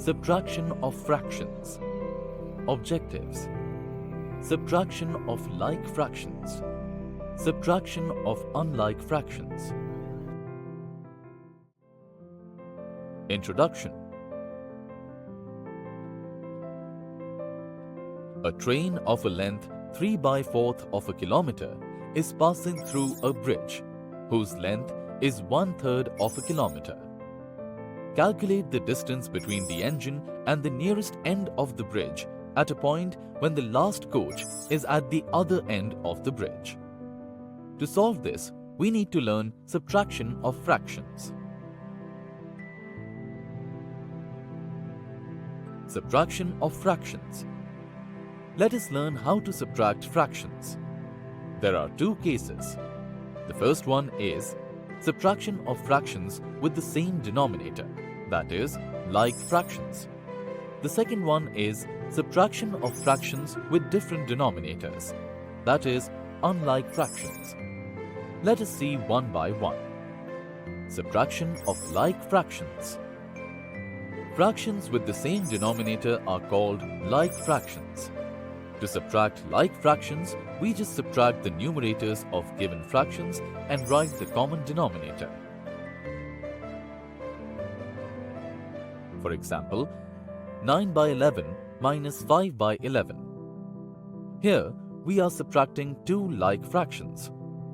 Subtraction of fractions. Objectives. Subtraction of like fractions. Subtraction of unlike fractions. Introduction. A train of a length 3/4 of a kilometer is passing through a bridge whose length is 1/3 of a kilometer. Calculate the distance between the engine and the nearest end of the bridge at a point when the last coach is at the other end of the bridge. To solve this, we need to learn subtraction of fractions. Subtraction of fractions. Let us learn how to subtract fractions. There are two cases. The first one is subtraction of fractions with the same denominator, that is, like fractions. The second one is subtraction of fractions with different denominators, that is, unlike fractions. Let us see one by one. Subtraction of like fractions. Fractions with the same denominator are called like fractions. To subtract like fractions, we just subtract the numerators of given fractions and write the common denominator. For example, 9/11 minus 5/11. Here, we are subtracting two like fractions.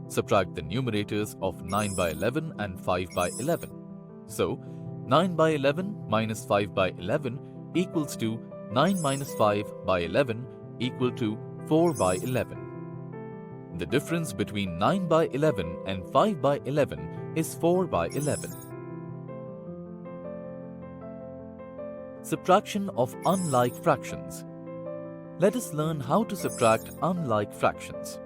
Subtract the numerators of 9/11 and 5/11. So, 9/11 minus 5/11 equals to 9 minus 5/11 equal to 4/11. The difference between 9/11 and 5/11 is 4/11. Subtraction of unlike fractions. Let us learn how to subtract unlike fractions.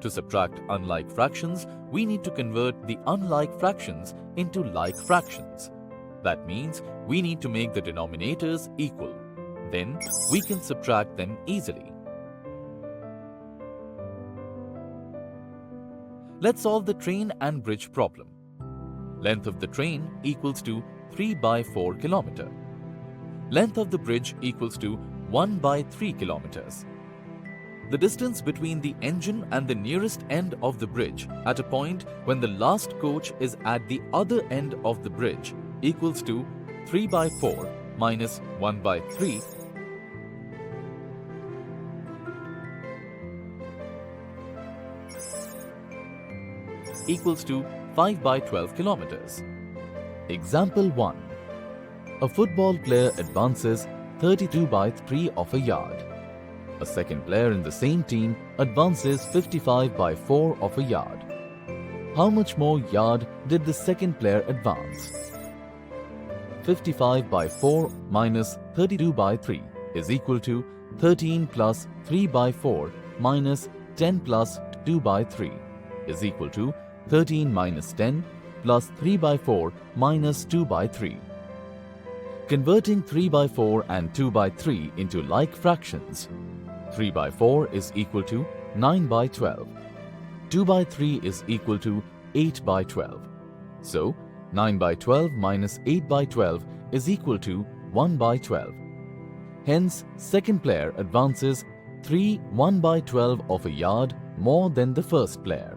To subtract unlike fractions, we need to convert the unlike fractions into like fractions. That means we need to make the denominators equal. Then we can subtract them easily. Let's solve the train and bridge problem. Length of the train equals to 3/4 kilometer. Length of the bridge equals to 1/3 kilometers. The distance between the engine and the nearest end of the bridge at a point when the last coach is at the other end of the bridge equals to 3/4 minus 1/3 equals to 5/12 kilometers. Example 1. A football player advances 32/3 of a yard. A second player in the same team advances 55/4 of a yard. How much more yard did the second player advance? 55/4 minus 32/3 is equal to 13 plus 3/4 minus 10 plus 2/3 is equal to 13 minus 10 plus 3/4 minus 2/3. Converting 3/4 and 2/3 into like fractions, 3/4 is equal to 9/12. 2/3 is equal to 8/12. So, 9/12 minus 8/12 is equal to 1/12. Hence, second player advances 1/12 of a yard more than the first player.